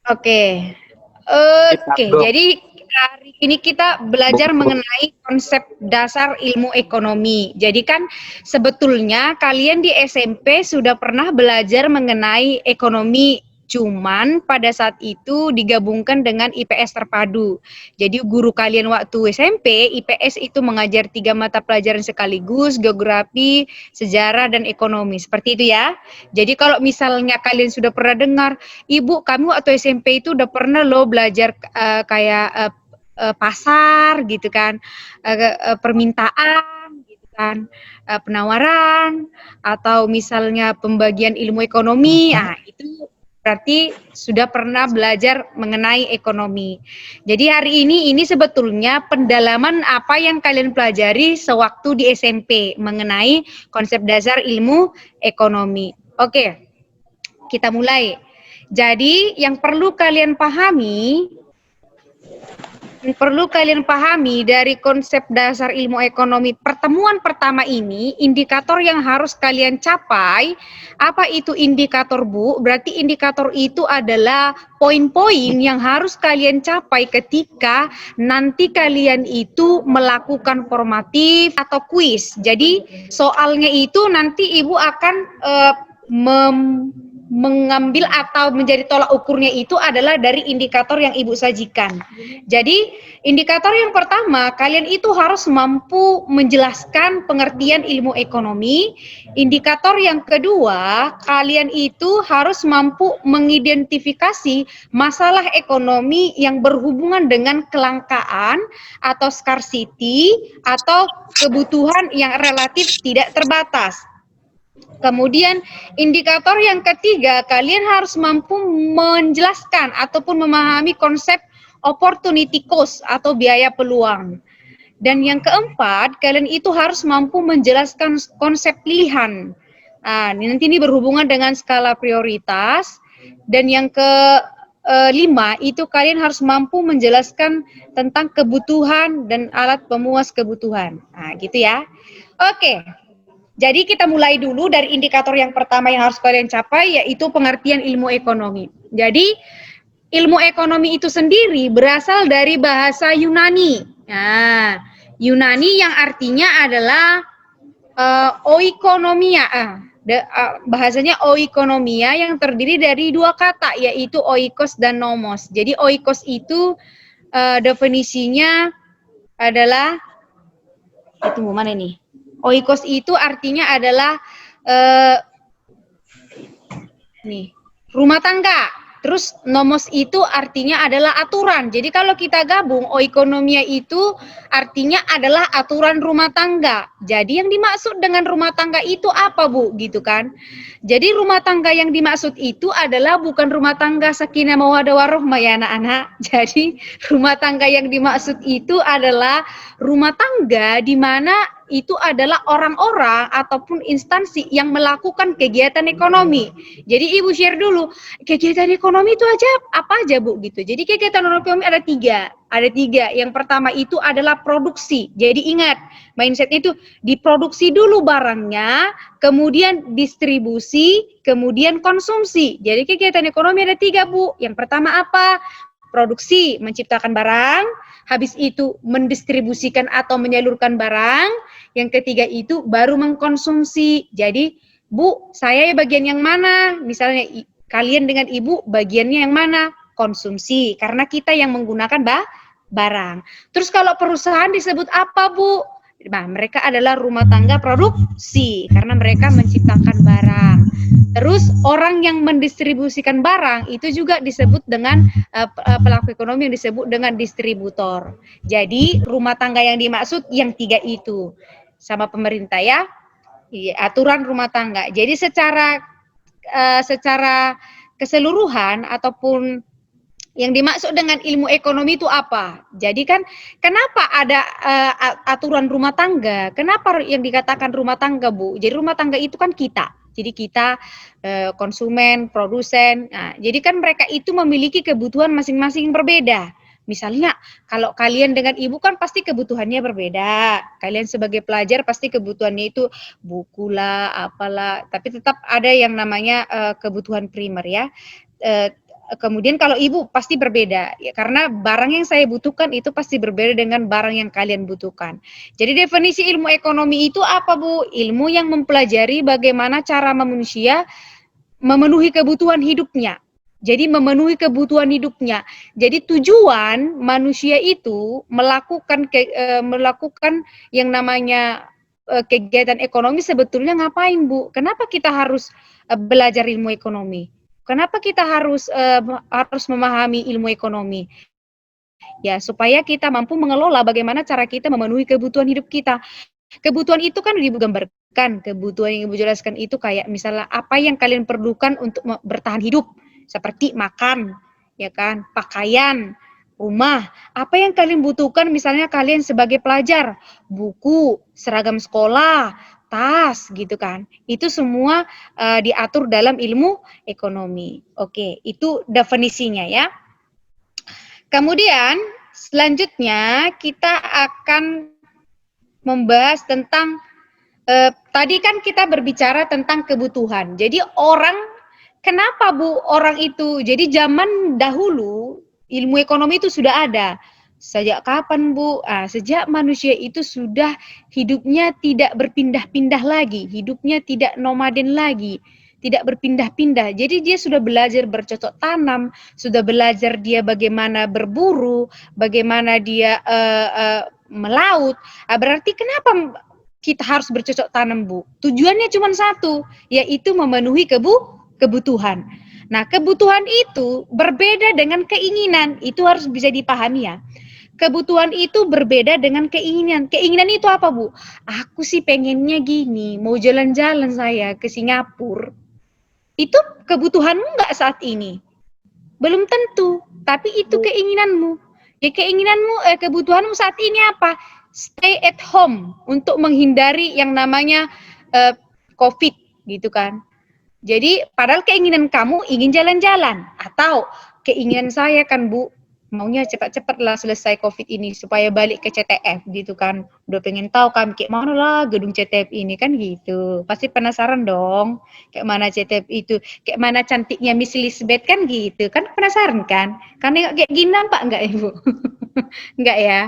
Oke. Kita Oke, dong. jadi hari ini kita belajar mengenai konsep dasar ilmu ekonomi. Jadi kan sebetulnya kalian di SMP sudah pernah belajar mengenai ekonomi, cuman pada saat itu digabungkan dengan IPS terpadu. Jadi guru kalian waktu SMP, IPS itu mengajar 3 mata pelajaran sekaligus, geografi, sejarah, dan ekonomi. Seperti itu ya. Jadi kalau misalnya kalian sudah pernah dengar, Ibu, kami waktu SMP itu udah pernah loh belajar kayak pasar gitu kan, permintaan gitu kan, penawaran atau misalnya pembagian ilmu ekonomi. Nah, itu berarti sudah pernah belajar mengenai ekonomi. Jadi hari ini sebetulnya pendalaman apa yang kalian pelajari sewaktu di SMP mengenai konsep dasar ilmu ekonomi. Oke, kita mulai. Jadi yang perlu kalian pahami dari konsep dasar ilmu ekonomi pertemuan pertama ini, indikator yang harus kalian capai. Apa itu indikator, Bu? Berarti indikator itu adalah poin-poin yang harus kalian capai ketika nanti kalian itu melakukan formatif atau kuis. Jadi soalnya itu nanti Ibu akan mengambil atau menjadi tolak ukurnya itu adalah dari indikator yang Ibu sajikan. Jadi indikator yang pertama, kalian itu harus mampu menjelaskan pengertian ilmu ekonomi. Indikator yang kedua, kalian itu harus mampu mengidentifikasi masalah ekonomi yang berhubungan dengan kelangkaan atau scarcity atau kebutuhan yang relatif tidak terbatas. Kemudian indikator yang ketiga, kalian harus mampu menjelaskan ataupun memahami konsep opportunity cost atau biaya peluang. Dan yang keempat, kalian itu harus mampu menjelaskan konsep pilihan. Nah, nanti ini berhubungan dengan skala prioritas. Dan yang kelima, itu kalian harus mampu menjelaskan tentang kebutuhan dan alat pemuas kebutuhan. Nah, gitu ya. Oke. Jadi kita mulai dulu dari indikator yang pertama yang harus kalian capai, yaitu pengertian ilmu ekonomi. Jadi ilmu ekonomi itu sendiri berasal dari bahasa Yunani. Nah, Yunani yang artinya adalah oikonomia. Bahasanya oikonomia yang terdiri dari dua kata, yaitu oikos dan nomos. Jadi oikos itu definisinya adalah, itu mana nih? Oikos itu artinya adalah rumah tangga. Terus nomos itu artinya adalah aturan. Jadi kalau kita gabung, oikonomia itu artinya adalah aturan rumah tangga. Jadi yang dimaksud dengan rumah tangga itu apa, Bu? Gitu kan. Jadi rumah tangga yang dimaksud itu adalah bukan rumah tangga sakinah mawaddah warahmah ya anak-anak. Jadi rumah tangga yang dimaksud itu adalah rumah tangga di mana itu adalah orang-orang ataupun instansi yang melakukan kegiatan ekonomi. Jadi Ibu share dulu, kegiatan ekonomi itu apa aja Bu gitu. Jadi kegiatan ekonomi ada tiga. Yang pertama itu adalah produksi. Jadi ingat, mindsetnya itu diproduksi dulu barangnya, kemudian distribusi, kemudian konsumsi. Jadi kegiatan ekonomi ada tiga Bu. Yang pertama apa? Produksi, menciptakan barang. Habis itu mendistribusikan atau menyalurkan barang. Yang ketiga itu baru mengkonsumsi. Jadi, Bu, saya bagian yang mana? Misalnya kalian dengan Ibu bagiannya yang mana? Konsumsi, karena kita yang menggunakan barang. Terus kalau perusahaan disebut apa, Bu? Nah, mereka adalah rumah tangga produksi, karena mereka menciptakan barang. Terus orang yang mendistribusikan barang itu juga disebut dengan pelaku ekonomi yang disebut dengan distributor. Jadi rumah tangga yang dimaksud yang tiga itu sama pemerintah ya, aturan rumah tangga. Jadi secara keseluruhan ataupun yang dimaksud dengan ilmu ekonomi itu apa? Jadi kan kenapa ada aturan rumah tangga? Kenapa yang dikatakan rumah tangga, Bu? Jadi rumah tangga itu kan kita. Jadi kita konsumen, produsen. Nah, jadi kan mereka itu memiliki kebutuhan masing-masing berbeda. Misalnya kalau kalian dengan Ibu kan pasti kebutuhannya berbeda. Kalian sebagai pelajar pasti kebutuhannya itu buku lah, apalah. Tapi tetap ada yang namanya kebutuhan primer ya. Kemudian kalau ibu pasti berbeda ya, karena barang yang saya butuhkan itu pasti berbeda dengan barang yang kalian butuhkan. Jadi definisi ilmu ekonomi itu apa, Bu? Ilmu yang mempelajari bagaimana cara manusia memenuhi kebutuhan hidupnya. Jadi memenuhi kebutuhan hidupnya. Jadi tujuan manusia itu melakukan yang namanya kegiatan ekonomi sebetulnya ngapain, Bu? Kenapa kita harus belajar ilmu ekonomi? Kenapa kita harus memahami ilmu ekonomi? Ya, supaya kita mampu mengelola bagaimana cara kita memenuhi kebutuhan hidup kita. Kebutuhan itu kan digambarkan, kebutuhan yang Ibu jelaskan itu kayak misalnya apa yang kalian perlukan untuk bertahan hidup, seperti makan, ya kan, pakaian, rumah. Apa yang kalian butuhkan misalnya kalian sebagai pelajar, buku, seragam sekolah, tas gitu kan. Itu semua diatur dalam ilmu ekonomi. Oke, itu definisinya ya. Kemudian selanjutnya kita akan membahas tentang tadi kan kita berbicara tentang kebutuhan. Jadi kenapa Bu orang itu? Jadi zaman dahulu ilmu ekonomi itu sudah ada. Sejak kapan Bu? Sejak manusia itu sudah hidupnya tidak berpindah-pindah lagi, hidupnya tidak nomaden lagi, tidak berpindah-pindah. Jadi dia sudah belajar bercocok tanam, sudah belajar dia bagaimana berburu, bagaimana dia melaut. Berarti kenapa kita harus bercocok tanam, Bu? Tujuannya cuma satu, yaitu memenuhi kebutuhan. Nah, kebutuhan itu berbeda dengan keinginan. Itu harus bisa dipahami ya. Kebutuhan itu berbeda dengan keinginan. Keinginan itu apa, Bu? Aku sih pengennya gini, mau jalan-jalan saya ke Singapura. Itu kebutuhanmu nggak saat ini? Belum tentu, tapi itu keinginanmu. Ya keinginanmu, kebutuhanmu saat ini apa? Stay at home untuk menghindari yang namanya COVID gitu kan. Jadi padahal keinginan kamu ingin jalan-jalan, atau keinginan saya kan Bu, maunya cepat-cepat lah selesai COVID ini supaya balik ke CTF gitu kan. Udah pengen tahu kan kayak mana lah gedung CTF ini kan gitu. Pasti penasaran dong kayak mana CTF itu, kayak mana cantiknya Miss Elizabeth kan gitu. Kan penasaran kan? Karena kayak gini nampak enggak Ibu? Enggak ya.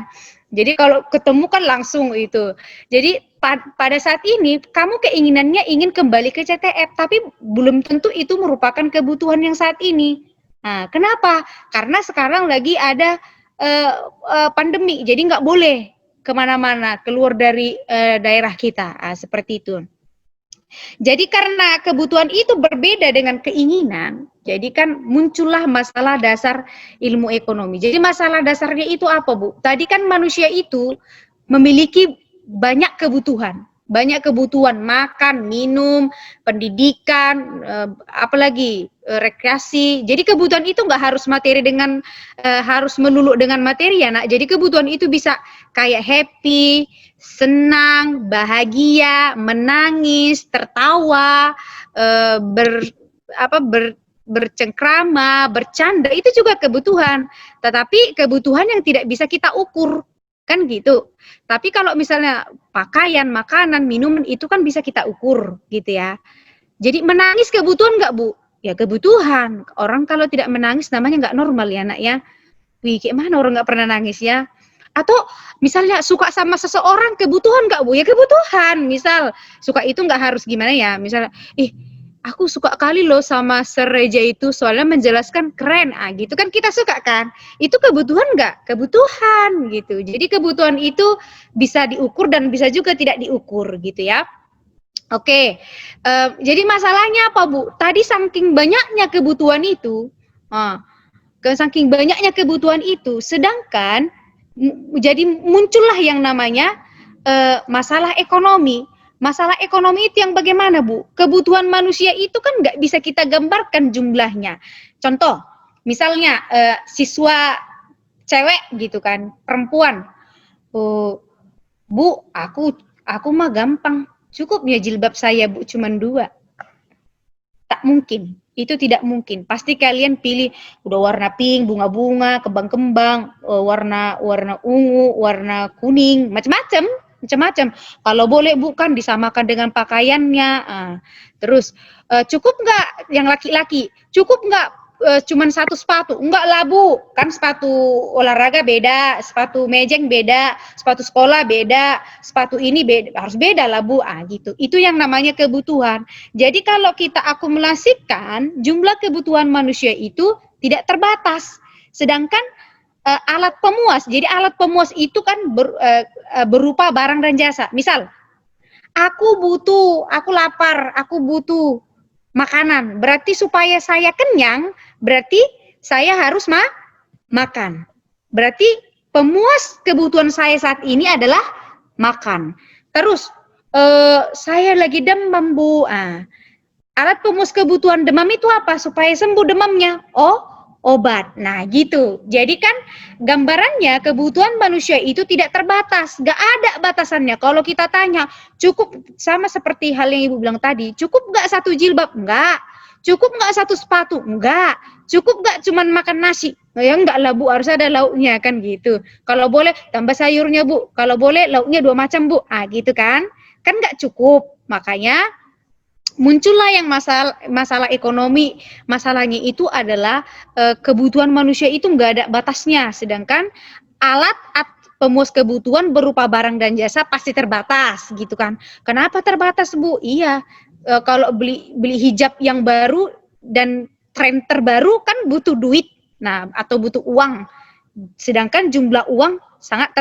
Jadi kalau ketemu kan langsung itu. Jadi pada saat ini kamu keinginannya ingin kembali ke CTF, tapi belum tentu itu merupakan kebutuhan yang saat ini. Nah, kenapa? Karena sekarang lagi ada pandemi, jadi nggak boleh kemana-mana keluar dari daerah kita, seperti itu. Jadi karena kebutuhan itu berbeda dengan keinginan, jadi kan muncullah masalah dasar ilmu ekonomi. Jadi masalah dasarnya itu apa, Bu? Tadi kan manusia itu memiliki banyak kebutuhan makan, minum, pendidikan, apalagi rekreasi. Jadi kebutuhan itu nggak harus materi dengan harus melulu dengan materi ya, Nak. Jadi kebutuhan itu bisa kayak happy, senang, bahagia, menangis, tertawa, bercengkrama, bercanda, itu juga kebutuhan. Tetapi kebutuhan yang tidak bisa kita ukur. Kan gitu. Tapi kalau misalnya pakaian, makanan, minuman itu kan bisa kita ukur gitu ya. Jadi menangis kebutuhan nggak Bu? Ya kebutuhan. Orang kalau tidak menangis namanya nggak normal ya Nak ya. Wih, kayak mana orang nggak pernah nangis ya? Atau misalnya suka sama seseorang kebutuhan nggak Bu? Ya kebutuhan. Misal suka itu nggak harus gimana ya. Misalnya, aku suka kali loh sama Sereja itu soalnya menjelaskan keren, gitu kan kita suka kan, itu kebutuhan nggak? Kebutuhan gitu. Jadi kebutuhan itu bisa diukur dan bisa juga tidak diukur gitu ya. Oke, jadi masalahnya apa Bu? Tadi saking banyaknya kebutuhan itu, saking banyaknya kebutuhan itu, sedangkan jadi muncullah yang namanya masalah ekonomi. Masalah ekonomi itu yang bagaimana Bu? Kebutuhan manusia itu kan nggak bisa kita gambarkan jumlahnya. Contoh, misalnya siswa cewek gitu kan, perempuan. Bu, aku mah gampang. Cukup ya jilbab saya Bu, cuman 2. Tak mungkin. Itu tidak mungkin. Pasti kalian pilih udah warna pink, bunga-bunga, kembang-kembang, warna ungu, warna kuning, macam-macam. Kalau boleh bukan disamakan dengan pakaiannya. Terus cukup nggak yang laki-laki? Cukup nggak cuman satu sepatu. Enggak lah Bu, kan sepatu olahraga beda, sepatu mejeng beda, sepatu sekolah beda, sepatu ini beda, harus beda lah Bu. Gitu. Itu yang namanya kebutuhan. Jadi kalau kita akumulasikan jumlah kebutuhan manusia itu tidak terbatas. Sedangkan alat pemuas, jadi alat pemuas itu kan berupa barang dan jasa. Misal, aku lapar, aku butuh makanan. Berarti supaya saya kenyang, berarti saya harus makan. Berarti pemuas kebutuhan saya saat ini adalah makan. Terus, saya lagi demam, Bu. Alat pemuas kebutuhan demam itu apa? Supaya sembuh demamnya. Oh, obat. Nah, gitu. Jadi kan gambarannya kebutuhan manusia itu tidak terbatas. Gak ada batasannya. Kalau kita tanya, cukup sama seperti hal yang Ibu bilang tadi, cukup gak satu jilbab? Enggak. Cukup gak satu sepatu? Enggak. Cukup gak cuman makan nasi? Ya enggak lah Bu, harus ada lauknya kan gitu. Kalau boleh tambah sayurnya Bu. Kalau boleh lauknya 2 macam Bu. Gitu kan. Kan gak cukup. Makanya muncullah yang masalah ekonomi. Masalahnya itu adalah kebutuhan manusia itu nggak ada batasnya, sedangkan alat pemuas kebutuhan berupa barang dan jasa pasti terbatas, gitu kan? Kenapa terbatas, Bu? Iya, kalau beli hijab yang baru dan tren terbaru kan butuh duit, nah atau butuh uang, sedangkan jumlah uang sangat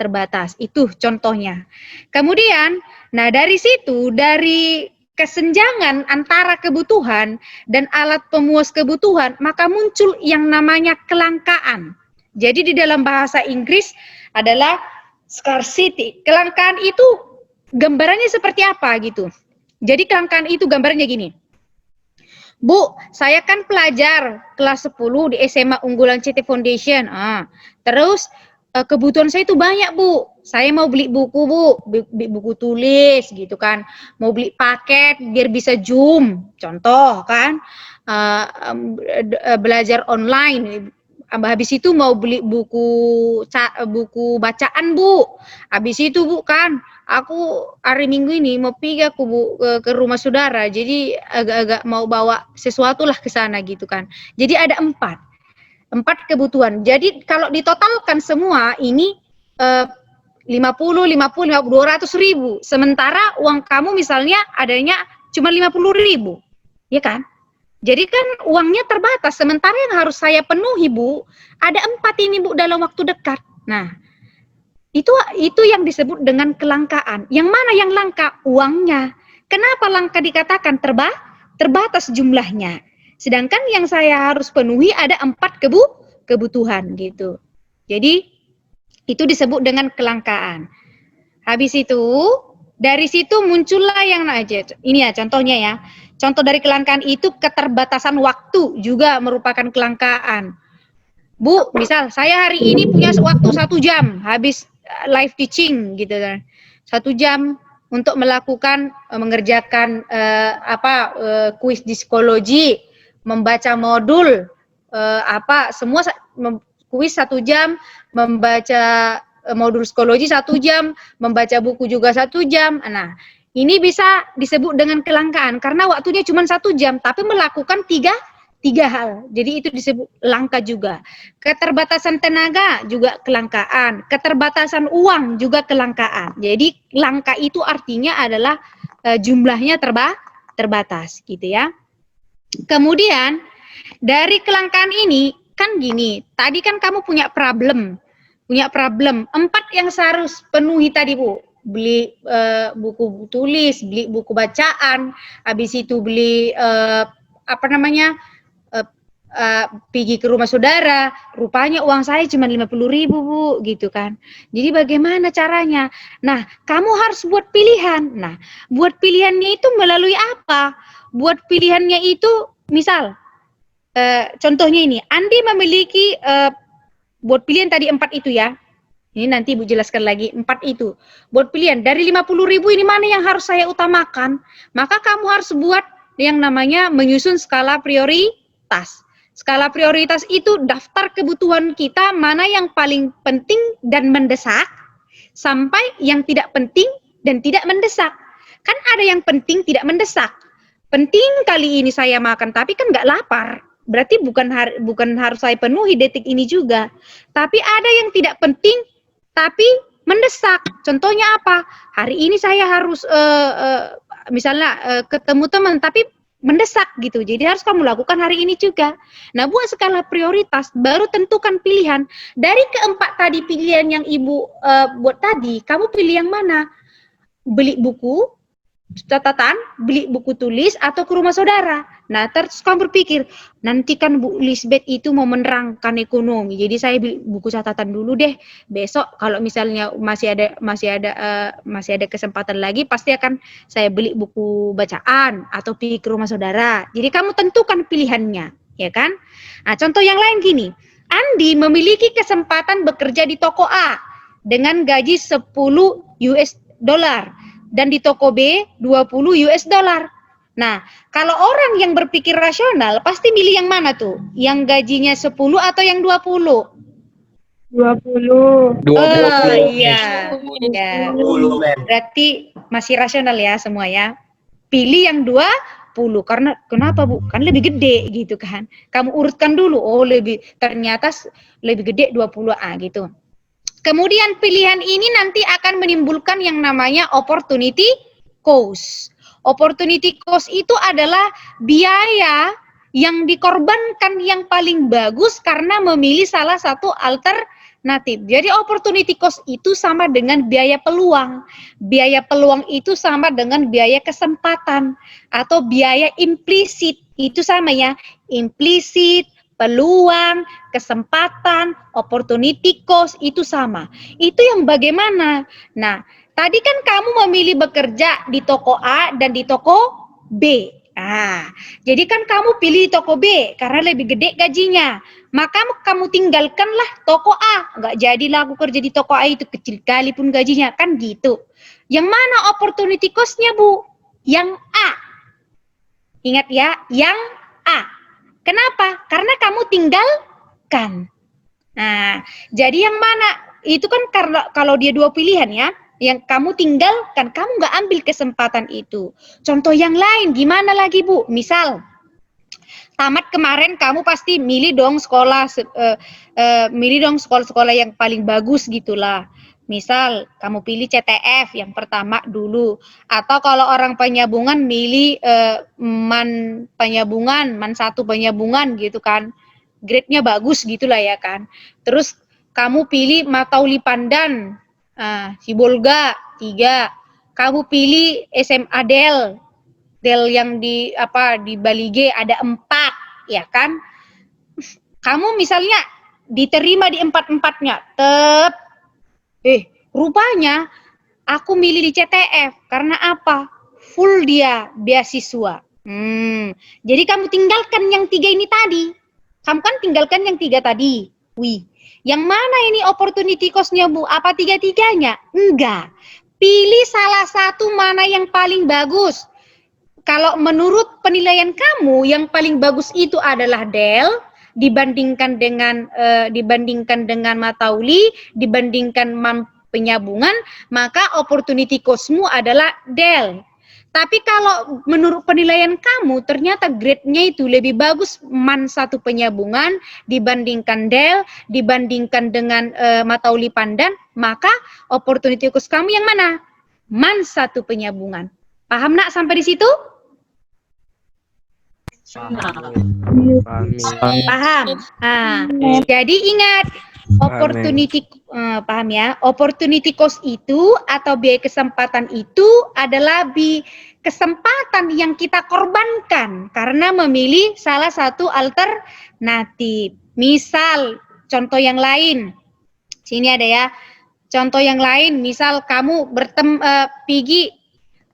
terbatas. Itu contohnya. Kemudian, nah dari situ, dari kesenjangan antara kebutuhan dan alat pemuas kebutuhan, maka muncul yang namanya kelangkaan. Jadi di dalam bahasa Inggris adalah scarcity. Kelangkaan itu gambarannya seperti apa gitu. Jadi kelangkaan itu gambarnya gini. Bu, saya kan pelajar kelas 10 di SMA Unggulan CT Foundation. Terus kebutuhan saya itu banyak, Bu. Saya mau beli buku, Bu. Beli buku tulis gitu kan. Mau beli paket biar bisa Zoom. Contoh kan. Belajar online. Habis itu mau beli buku bacaan, Bu. Habis itu, Bu, kan aku hari Minggu ini mau pergi aku, Bu, ke rumah saudara. Jadi agak-agak mau bawa sesuatu lah ke sana gitu kan. Jadi ada 4 kebutuhan. Jadi kalau ditotalkan semua ini 50, 200 ribu. Sementara uang kamu misalnya adanya cuma 50 ribu. Ya kan? Jadi kan uangnya terbatas. Sementara yang harus saya penuhi, Bu, ada 4 ini, Bu, dalam waktu dekat. Nah, itu yang disebut dengan kelangkaan. Yang mana yang langka? Uangnya. Kenapa langka dikatakan terbatas jumlahnya? Sedangkan yang saya harus penuhi ada 4 kebutuhan gitu. Jadi itu disebut dengan kelangkaan. Habis itu dari situ muncullah yang ini ya contohnya ya. Contoh dari kelangkaan itu keterbatasan waktu juga merupakan kelangkaan. Bu, misal saya hari ini punya waktu 1 jam habis live teaching gitu kan. 1 jam untuk melakukan mengerjakan kuis di psikologi, membaca modul semua kuis 1 jam, membaca modul psikologi 1 jam, membaca buku juga 1 jam. Nah, ini bisa disebut dengan kelangkaan karena waktunya cuma 1 jam tapi melakukan tiga hal. Jadi itu disebut langka juga. Keterbatasan tenaga juga kelangkaan, keterbatasan uang juga kelangkaan. Jadi langka itu artinya adalah jumlahnya terbatas gitu ya. Kemudian dari kelangkaan ini kan gini, tadi kan kamu punya problem. 4 yang seharus penuhi tadi, Bu. Beli buku tulis, beli buku bacaan, habis itu beli pergi ke rumah saudara, rupanya uang saya cuma 50 ribu, Bu, gitu kan. Jadi bagaimana caranya? Nah, kamu harus buat pilihan. Nah, buat pilihannya itu melalui apa? Buat pilihannya itu, misal, contohnya ini, Andi memiliki, buat pilihan tadi 4 itu ya. Ini nanti Ibu jelaskan lagi 4 itu. Buat pilihan dari 50 ribu ini mana yang harus saya utamakan? Maka kamu harus buat yang namanya menyusun skala prioritas. Skala prioritas itu daftar kebutuhan kita mana yang paling penting dan mendesak sampai yang tidak penting dan tidak mendesak. Kan ada yang penting tidak mendesak. Penting kali ini saya makan tapi kan nggak lapar. berarti bukan harus saya penuhi detik ini juga. Tapi ada yang tidak penting tapi mendesak. Contohnya apa? Hari ini saya harus misalnya ketemu teman tapi mendesak gitu. Jadi harus kamu lakukan hari ini juga. Nah, buat skala prioritas, baru tentukan pilihan. Dari keempat tadi pilihan yang Ibu buat tadi, kamu pilih yang mana? Beli buku catatan, beli buku tulis, atau ke rumah saudara. Nah, terus kamu berpikir, nanti kan Bu Lisbeth itu mau menerangkan ekonomi, jadi saya beli buku catatan dulu deh. Besok kalau misalnya masih ada kesempatan lagi, pasti akan saya beli buku bacaan atau pergi ke rumah saudara. Jadi kamu tentukan pilihannya, ya kan? Nah, contoh yang lain gini, Andi memiliki kesempatan bekerja di toko A dengan gaji 10 US dollar. Dan di toko B 20 US dollar. Nah, kalau orang yang berpikir rasional pasti milih yang mana tuh? Yang gajinya 10 atau yang 20? 20. Oh iya. Ya. Berarti masih rasional ya semua ya. Pilih yang 20 karena kenapa Bu? Kan lebih gede gitu kan. Kamu urutkan dulu. Oh, ternyata lebih gede 20 gitu. Kemudian pilihan ini nanti akan menimbulkan yang namanya opportunity cost. Opportunity cost itu adalah biaya yang dikorbankan yang paling bagus karena memilih salah satu alternatif. Jadi opportunity cost itu sama dengan biaya peluang. Biaya peluang itu sama dengan biaya kesempatan atau biaya implisit. Itu sama ya, implisit, peluang, kesempatan, opportunity cost itu sama. Itu yang bagaimana? Nah, tadi kan kamu memilih bekerja di toko A dan di toko B. Jadi kan kamu pilih di toko B karena lebih gede gajinya. Maka kamu tinggalkanlah toko A. Nggak jadilah aku kerja di toko A itu kecil kali pun gajinya. Kan gitu. Yang mana opportunity cost-nya, Bu? Yang A. Ingat ya, yang A. Kenapa? Karena kamu tinggalkan. Nah, jadi yang mana? Itu kan karena kalau dia dua pilihan ya, yang kamu tinggalkan, kamu nggak ambil kesempatan itu. Contoh yang lain, gimana lagi Bu? Misal, tamat kemarin kamu pasti milih dong sekolah-sekolah yang paling bagus gitulah. Misal kamu pilih CTF yang pertama dulu, atau kalau orang penyambungan milih MAN penyambungan, MAN 1 penyambungan gitu kan, grade-nya bagus gitulah ya kan. Terus kamu pilih Matauli Pandan, Sibolga 3, kamu pilih SMA Del yang di Bali G ada 4 ya kan. Kamu misalnya diterima di 4-4-nya, rupanya aku milih di CTF karena apa? Full dia beasiswa. Jadi kamu tinggalkan yang 3 ini tadi. Kamu kan tinggalkan yang 3 tadi. Yang mana ini opportunity cost-nya Bu? Apa 3-3-nya? Enggak. Pilih salah satu mana yang paling bagus. Kalau menurut penilaian kamu yang paling bagus itu adalah Del dibandingkan dengan Matauli, dibandingkan MAN penyambungan, maka opportunity cost-mu adalah Del. Tapi kalau menurut penilaian kamu ternyata grade-nya itu lebih bagus MAN 1 penyambungan dibandingkan Del, dibandingkan dengan Matauli Pandan, maka opportunity cost kamu yang mana? MAN 1 penyambungan. Paham nak sampai di situ? Paham. Jadi ingat opportunity paham ya? Opportunity cost itu atau biaya kesempatan itu adalah kesempatan yang kita korbankan karena memilih salah satu alternatif. Misal contoh yang lain. Sini ada ya. Contoh yang lain, misal kamu pergi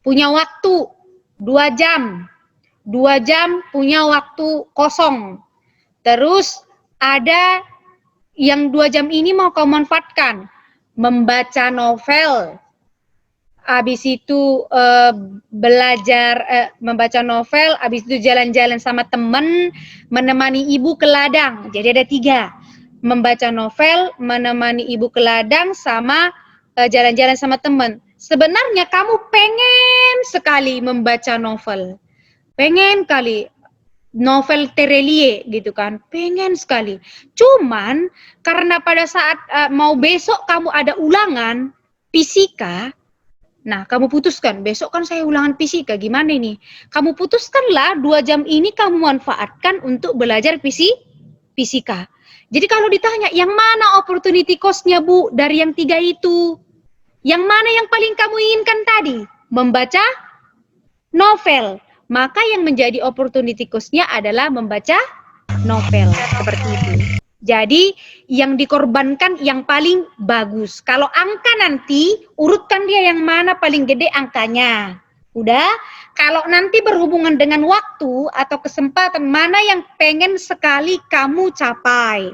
punya waktu 2 jam. 2 jam punya waktu kosong. Terus ada yang 2 jam ini mau kau manfaatkan. Membaca novel. Habis itu belajar, membaca novel. Habis itu jalan-jalan sama teman. Menemani ibu ke ladang. Jadi ada 3. Membaca novel, menemani ibu ke ladang, sama jalan-jalan sama teman. Sebenarnya kamu pengen sekali membaca novel. Pengen kali novel Terelie gitu kan, pengen sekali. Cuman karena pada saat mau besok kamu ada ulangan fisika, nah kamu putuskan besok kan saya ulangan fisika, gimana ini? Kamu putuskanlah 2 jam ini kamu manfaatkan untuk belajar fisika. Jadi kalau ditanya yang mana opportunity cost-nya Bu dari yang 3 itu? Yang mana yang paling kamu inginkan tadi? Membaca novel. Maka yang menjadi opportunity cost-nya adalah membaca novel. Seperti itu. Jadi yang dikorbankan yang paling bagus. Kalau angka nanti, urutkan dia yang mana paling gede angkanya. Udah? Kalau nanti berhubungan dengan waktu atau kesempatan, mana yang pengen sekali kamu capai.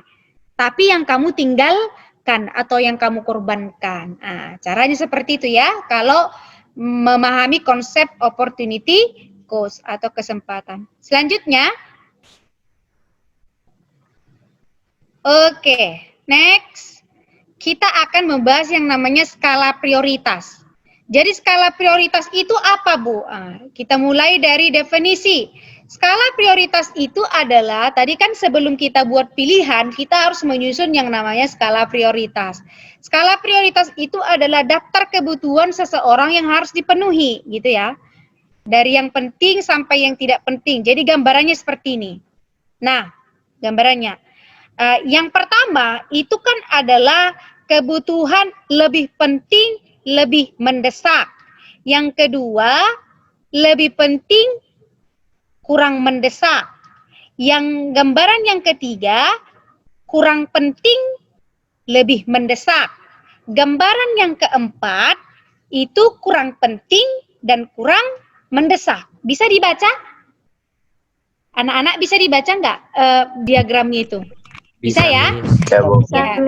Tapi yang kamu tinggalkan atau yang kamu korbankan. Nah, caranya seperti itu ya. Kalau memahami konsep opportunity cost atau kesempatan. Selanjutnya, oke, next. Kita akan membahas yang namanya skala prioritas. Jadi skala prioritas itu apa, Bu? Kita mulai dari definisi. Skala prioritas itu adalah, tadi kan sebelum kita buat pilihan, kita harus menyusun yang namanya skala prioritas. Skala prioritas itu adalah daftar kebutuhan seseorang yang harus dipenuhi, gitu ya. Dari yang penting sampai yang tidak penting. Jadi gambarannya seperti ini. Nah, gambarannya. Yang pertama, itu kan adalah kebutuhan lebih penting, lebih mendesak. Yang kedua, lebih penting, kurang mendesak. Yang gambaran yang ketiga, kurang penting, lebih mendesak. Gambaran yang keempat, itu kurang penting dan kurang mendesak. Bisa dibaca? Anak-anak bisa dibaca nggak diagramnya itu? Bisa ya? Bisa.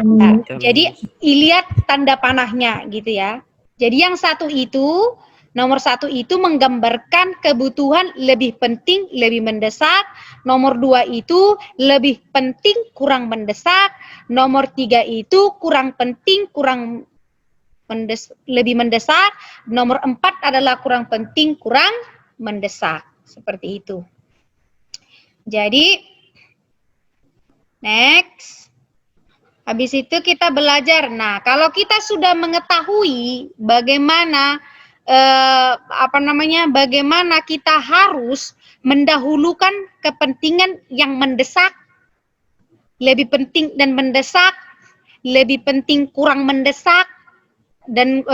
Nah, jadi lihat tanda panahnya gitu ya. Jadi yang satu itu, nomor 1 itu menggambarkan kebutuhan lebih penting, lebih mendesak. Nomor 2 itu lebih penting, kurang mendesak. Nomor 3 itu kurang penting, lebih mendesak. Nomor 4 adalah kurang penting, kurang mendesak. Seperti itu. Jadi, next. Habis itu kita belajar. Nah, kalau kita sudah mengetahui bagaimana bagaimana kita harus mendahulukan kepentingan yang mendesak, lebih penting dan mendesak, lebih penting kurang mendesak, dan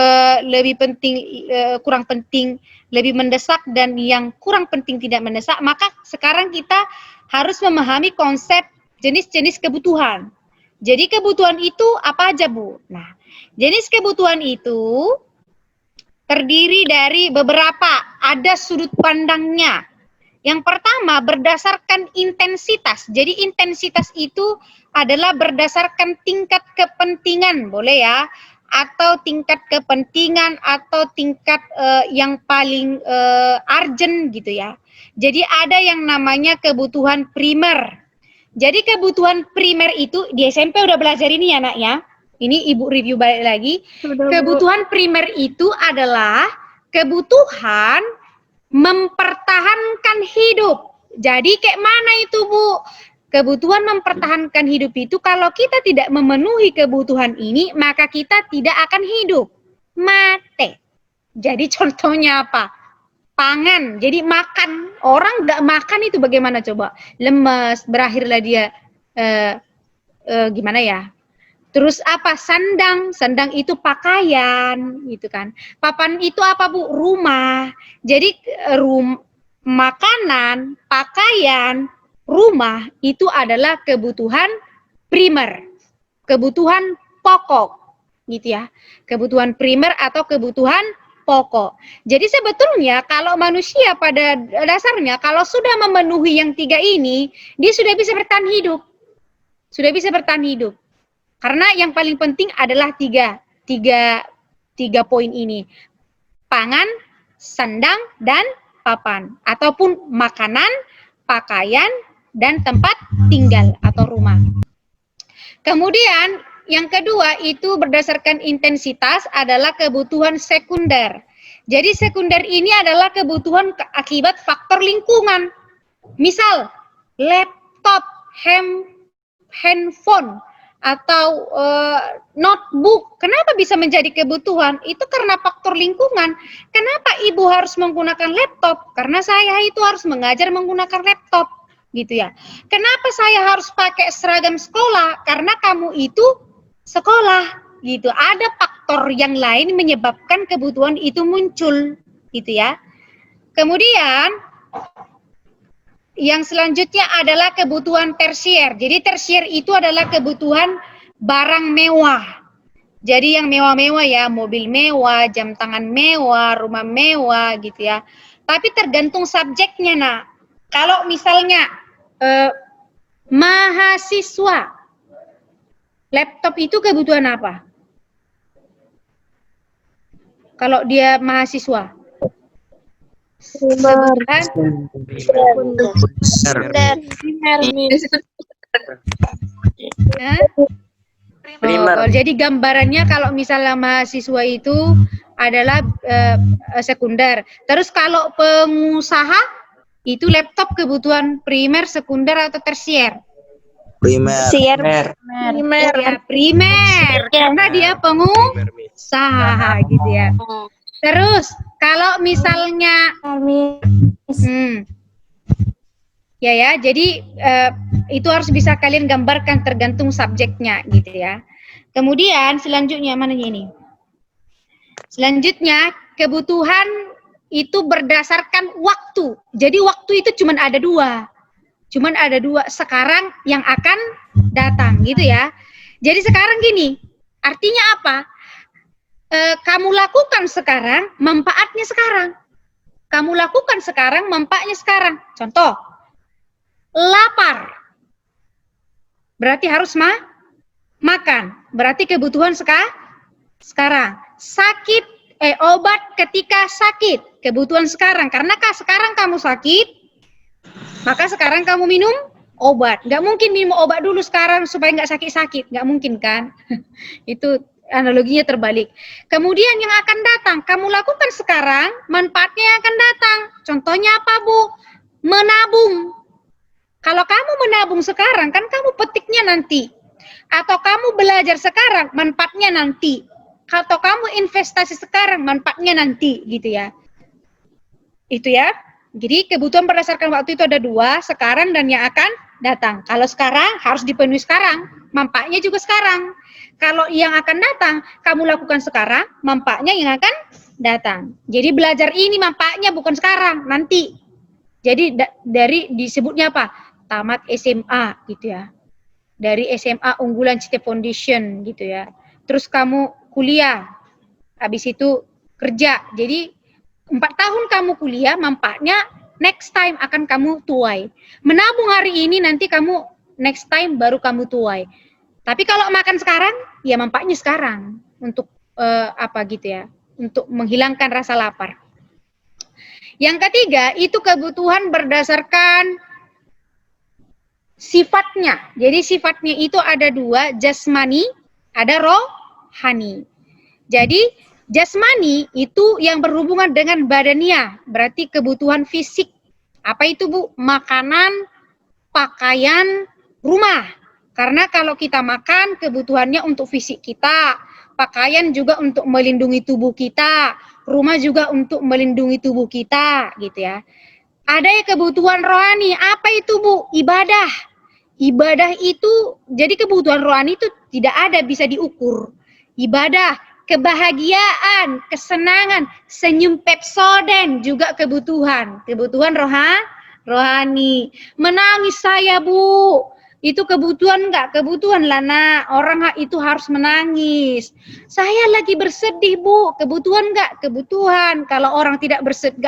lebih penting kurang penting lebih mendesak, dan yang kurang penting tidak mendesak, maka sekarang kita harus memahami konsep jenis-jenis kebutuhan. Jadi kebutuhan itu apa aja, Bu? Nah, jenis kebutuhan itu terdiri dari beberapa, ada sudut pandangnya. Yang pertama berdasarkan intensitas. Jadi intensitas itu adalah berdasarkan tingkat kepentingan, boleh ya? Atau tingkat kepentingan atau tingkat yang paling urgent gitu ya. Jadi ada yang namanya kebutuhan primer. Jadi kebutuhan primer itu di SMP udah belajar ini ya, Nak ya. Ini Ibu review balik lagi. Kebutuhan primer itu adalah kebutuhan mempertahankan hidup. Jadi kayak mana itu, Bu? Kebutuhan mempertahankan hidup itu kalau kita tidak memenuhi kebutuhan ini, maka kita tidak akan hidup. Mati. Jadi contohnya apa? Pangan. Jadi makan. Orang nggak makan itu bagaimana coba? Lemes, berakhirlah dia gimana ya? Terus apa? Sandang. Sandang itu pakaian, gitu kan. Papan itu apa, Bu? Rumah. Jadi makanan, pakaian, rumah itu adalah kebutuhan primer, kebutuhan pokok, gitu ya. Kebutuhan primer atau kebutuhan pokok. Jadi sebetulnya kalau manusia pada dasarnya kalau sudah memenuhi yang 3 ini, dia sudah bisa bertahan hidup. Sudah bisa bertahan hidup. Karena yang paling penting adalah tiga poin ini. Pangan, sandang, dan papan. Ataupun makanan, pakaian, dan tempat tinggal atau rumah. Kemudian yang kedua itu berdasarkan intensitas adalah kebutuhan sekunder. Jadi sekunder ini adalah kebutuhan akibat faktor lingkungan. Misal laptop, handphone, atau notebook. Kenapa bisa menjadi kebutuhan? Itu karena faktor lingkungan. Kenapa ibu harus menggunakan laptop? Karena saya itu harus mengajar menggunakan laptop, gitu ya. Kenapa saya harus pakai seragam sekolah? Karena kamu itu sekolah, gitu. Ada faktor yang lain menyebabkan kebutuhan itu muncul, gitu ya. Kemudian yang selanjutnya adalah kebutuhan tersier. Jadi tersier itu adalah kebutuhan barang mewah. Jadi yang mewah-mewah ya, mobil mewah, jam tangan mewah, rumah mewah gitu ya. Tapi tergantung subjeknya. Nah, kalau misalnya mahasiswa, laptop itu kebutuhan apa? Kalau dia mahasiswa. Primer. Jadi gambarannya kalau misalnya mahasiswa itu adalah sekunder. Terus kalau pengusaha itu laptop kebutuhan primer, sekunder atau tersier? Primer. Primer. Ya, primer. Karena dia pengusaha gitu ya. Terus kalau misalnya ya, jadi itu harus bisa kalian gambarkan tergantung subjeknya gitu ya. Kemudian selanjutnya mana ini? Selanjutnya kebutuhan itu berdasarkan waktu. Jadi waktu itu cuma ada dua. Sekarang yang akan datang gitu ya. Jadi sekarang gini, artinya apa? Kamu lakukan sekarang, manfaatnya sekarang. Kamu lakukan sekarang, manfaatnya sekarang. Contoh, lapar, berarti harus makan, berarti kebutuhan sekarang. Sakit, obat ketika sakit, kebutuhan sekarang. Karena sekarang kamu sakit, maka sekarang kamu minum obat. Nggak mungkin minum obat dulu sekarang supaya nggak sakit-sakit, nggak mungkin kan? Itu analoginya terbalik. Kemudian yang akan datang, kamu lakukan sekarang, manfaatnya yang akan datang. Contohnya apa, Bu? Menabung. Kalau kamu menabung sekarang, kan kamu petiknya nanti. Atau kamu belajar sekarang, manfaatnya nanti. Atau kamu investasi sekarang, manfaatnya nanti, gitu ya. Itu ya. Jadi kebutuhan berdasarkan waktu itu ada dua, sekarang dan yang akan datang. Kalau sekarang, harus dipenuhi sekarang. Manfaatnya juga sekarang. Kalau yang akan datang, kamu lakukan sekarang, manfaatnya yang akan datang. Jadi belajar ini manfaatnya bukan sekarang, nanti. Jadi dari disebutnya apa? Tamat SMA gitu ya. Dari SMA unggulan City Foundation gitu ya. Terus kamu kuliah. Habis itu kerja. Jadi 4 tahun kamu kuliah, manfaatnya next time akan kamu tuai. Menabung hari ini, nanti kamu next time baru kamu tuai. Tapi kalau makan sekarang, ya manfaatnya sekarang. Untuk apa gitu ya. Untuk menghilangkan rasa lapar. Yang ketiga, itu kebutuhan berdasarkan sifatnya. Jadi sifatnya itu ada dua, jasmani, ada rohani. Jadi jasmani itu yang berhubungan dengan badania, berarti kebutuhan fisik. Apa itu, Bu? Makanan, pakaian, rumah. Karena kalau kita makan, kebutuhannya untuk fisik kita. Pakaian juga untuk melindungi tubuh kita. Rumah juga untuk melindungi tubuh kita, gitu ya. Ada yang kebutuhan rohani. Apa itu, Bu? Ibadah. Ibadah itu, jadi kebutuhan rohani itu tidak ada bisa diukur. Ibadah, kebahagiaan, kesenangan, senyum pepsoden juga kebutuhan. Kebutuhan rohani. Menangis saya, Bu. Itu kebutuhan enggak? Kebutuhan lah, nak. Orang itu harus menangis. Saya lagi bersedih, Bu. Kebutuhan enggak? Kebutuhan. Kalau orang tidak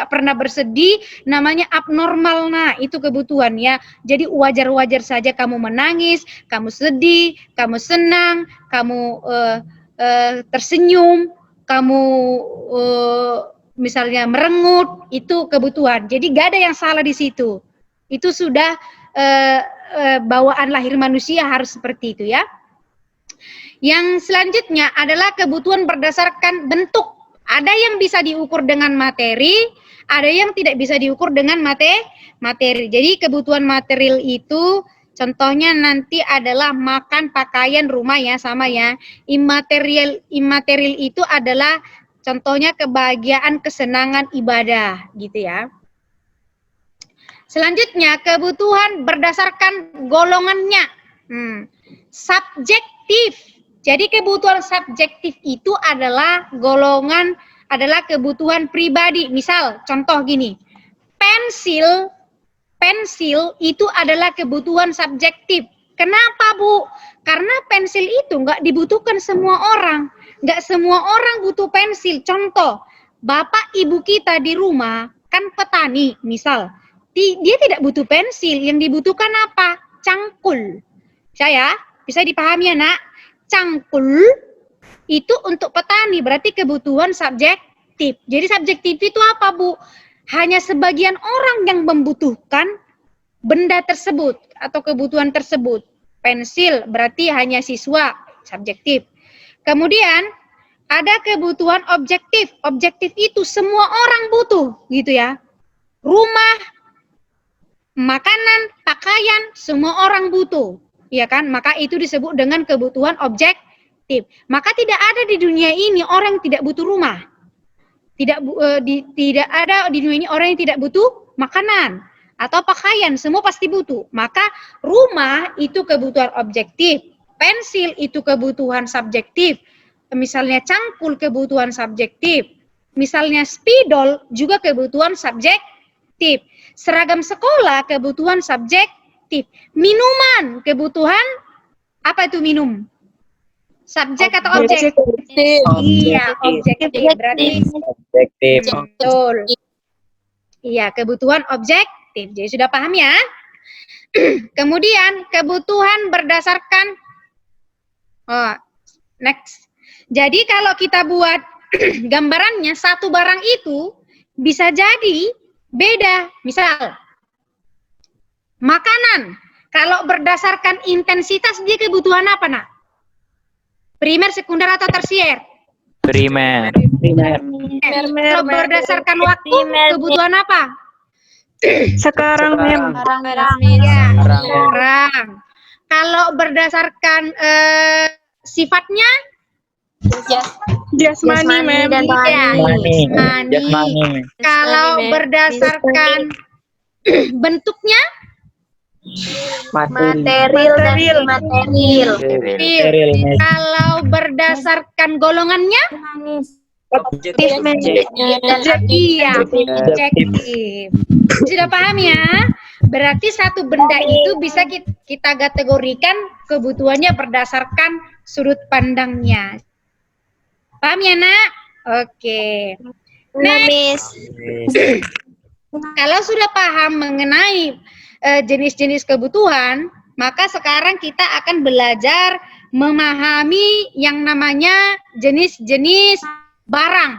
pernah bersedih, namanya abnormal, nah. Itu kebutuhan ya. Jadi wajar-wajar saja kamu menangis, kamu sedih, kamu senang, kamu tersenyum, kamu misalnya merengut, itu kebutuhan. Jadi gak ada yang salah di situ. Itu sudah bawaan lahir manusia harus seperti itu ya. Yang selanjutnya adalah kebutuhan berdasarkan bentuk. Ada yang bisa diukur dengan materi, ada yang tidak bisa diukur dengan materi. Jadi kebutuhan material itu contohnya nanti adalah makan, pakaian, rumah ya, sama ya. Immaterial itu adalah contohnya kebahagiaan, kesenangan, ibadah gitu ya. Selanjutnya kebutuhan berdasarkan golongannya. Subjektif. Jadi kebutuhan subjektif itu adalah golongan, adalah kebutuhan pribadi. Misal contoh gini, pensil itu adalah kebutuhan subjektif. Kenapa, Bu? Karena pensil itu nggak dibutuhkan semua orang. Nggak semua orang butuh pensil. Contoh, bapak ibu kita di rumah kan petani, misal. Dia tidak butuh pensil, yang dibutuhkan apa? Cangkul. Saya bisa dipahami ya, Nak? Cangkul itu untuk petani, berarti kebutuhan subjektif. Jadi subjektif itu apa, Bu? Hanya sebagian orang yang membutuhkan benda tersebut atau kebutuhan tersebut. Pensil berarti hanya siswa, subjektif. Kemudian ada kebutuhan objektif. Objektif itu semua orang butuh, gitu ya. Rumah, makanan, pakaian, semua orang butuh, ya kan? Maka itu disebut dengan kebutuhan objektif. Maka tidak ada di dunia ini orang yang tidak butuh rumah. Tidak ada di dunia ini orang yang tidak butuh makanan atau pakaian, semua pasti butuh. Maka rumah itu kebutuhan objektif, pensil itu kebutuhan subjektif, misalnya cangkul kebutuhan subjektif, misalnya spidol juga kebutuhan subjektif. Seragam sekolah kebutuhan subjektif. Minuman kebutuhan apa itu minum? Subjek atau objek? Iya, objektif. Berarti objektif. Betul. Iya, kebutuhan objektif. Jadi sudah paham ya? Kemudian kebutuhan berdasarkan next. Jadi kalau kita buat gambarannya, satu barang itu bisa jadi beda. Misal, makanan. Kalau berdasarkan intensitas, dia kebutuhan apa, Nak? Primer, sekunder, atau tersier? Primer. Kalau berdasarkan waktu, kebutuhan apa? Sekarang. Ya, sekarang. Kalau berdasarkan sifatnya? Jasmani, Mem. Jasmani. Kalau berdasarkan bentuknya? Material. Kalau berdasarkan golongannya? Objektif. Iya, objektif. Sudah paham ya? Berarti satu benda itu bisa kita kategorikan kebutuhannya berdasarkan sudut pandangnya. Paham ya, Nak? Oke. Next. Kalau sudah paham mengenai jenis-jenis kebutuhan, maka sekarang kita akan belajar memahami yang namanya jenis-jenis barang.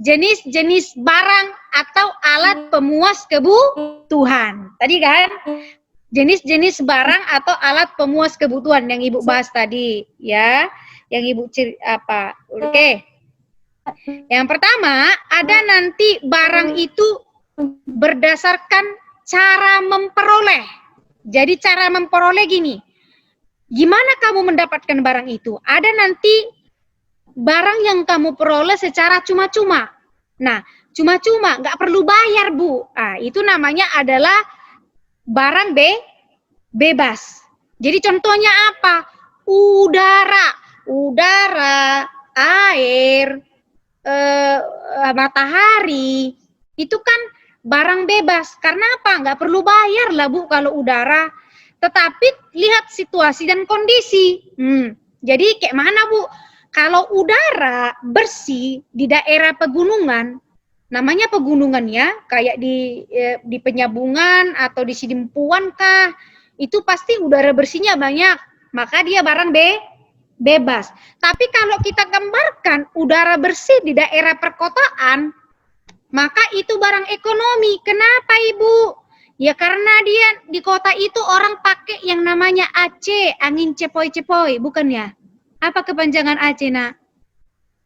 Jenis-jenis barang atau alat pemuas kebutuhan. Tadi kan? Jenis-jenis barang atau alat pemuas kebutuhan yang Ibu bahas tadi, ya. Yang Ibu apa? Oke. Yang pertama, ada nanti barang itu berdasarkan cara memperoleh. Jadi cara memperoleh gini. Gimana kamu mendapatkan barang itu? Ada nanti barang yang kamu peroleh secara cuma-cuma. Nah, cuma-cuma, nggak perlu bayar, Bu. Nah, itu namanya adalah barang bebas. Jadi contohnya apa? Udara, air, matahari, itu kan barang bebas. Karena apa? Nggak perlu bayar lah, Bu, kalau udara. Tetapi lihat situasi dan kondisi. Jadi kayak mana, Bu? Kalau udara bersih di daerah pegunungan, namanya pegunungan ya, kayak di Penyabungan atau di Sidimpuan kah, itu pasti udara bersihnya banyak, maka dia barang bebas. Tapi kalau kita gambarkan udara bersih di daerah perkotaan, maka itu barang ekonomi. Kenapa, Ibu? Ya karena dia di kota itu orang pakai yang namanya AC, angin cepoi-cepoi, bukan ya? Apa kepanjangan AC, Nak?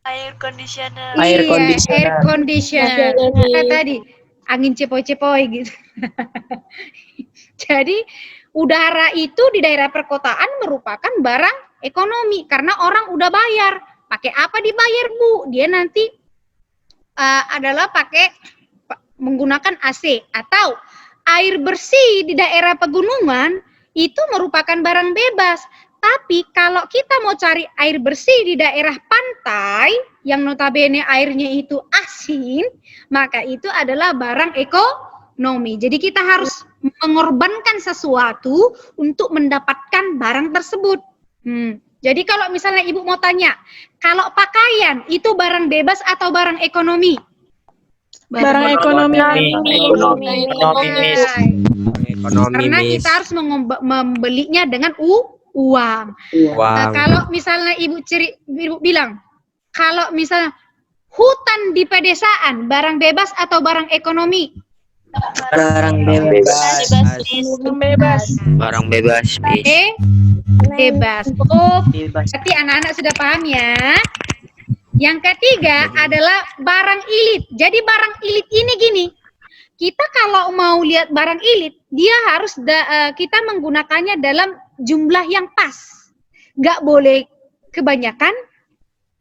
Air conditioner. Air conditioner. Maka tadi angin cepoi-cepoi gitu. Jadi udara itu di daerah perkotaan merupakan barang ekonomi karena orang udah bayar. Pakai apa dibayar, Bu? Dia nanti adalah pakai menggunakan AC atau air bersih di daerah pegunungan itu merupakan barang bebas. Tapi kalau kita mau cari air bersih di daerah pantai yang notabene airnya itu asin, maka itu adalah barang ekonomi. Jadi kita harus mengorbankan sesuatu untuk mendapatkan barang tersebut. Jadi kalau misalnya Ibu mau tanya, kalau pakaian itu barang bebas atau barang ekonomi? Barang ekonomi. Karena kita harus membelinya dengan uang. Kalau misalnya Ibu bilang, kalau misalnya hutan di pedesaan barang bebas atau barang ekonomi? Barang bebas. Barang bebas. Bebas. Oh, berarti anak-anak sudah paham ya. Yang ketiga adalah barang ilit. Jadi barang ilit ini gini, kita kalau mau lihat barang ilit, dia harus kita menggunakannya dalam jumlah yang pas. Nggak boleh kebanyakan,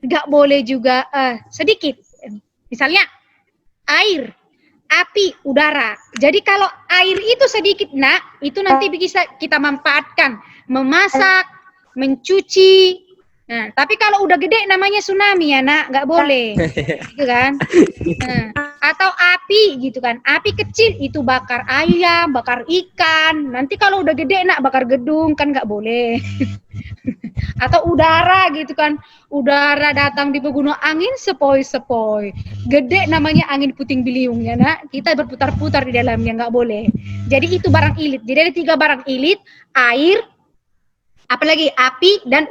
nggak boleh juga sedikit. Misalnya air, api, udara. Jadi kalau air itu sedikit, itu nanti bisa kita manfaatkan memasak, mencuci. Nah, tapi kalau udah gede namanya tsunami ya, nggak boleh, gitu kan? Atau api, gitu kan? Api kecil itu bakar ayam, bakar ikan. Nanti kalau udah gede bakar gedung kan nggak boleh. Atau udara, gitu kan? Udara datang di pegunungan, angin sepoi-sepoi. Gede namanya angin puting beliung ya, Kita berputar-putar di dalamnya nggak boleh. Jadi itu barang ilit. Jadi ada 3 barang ilit: air, apalagi api dan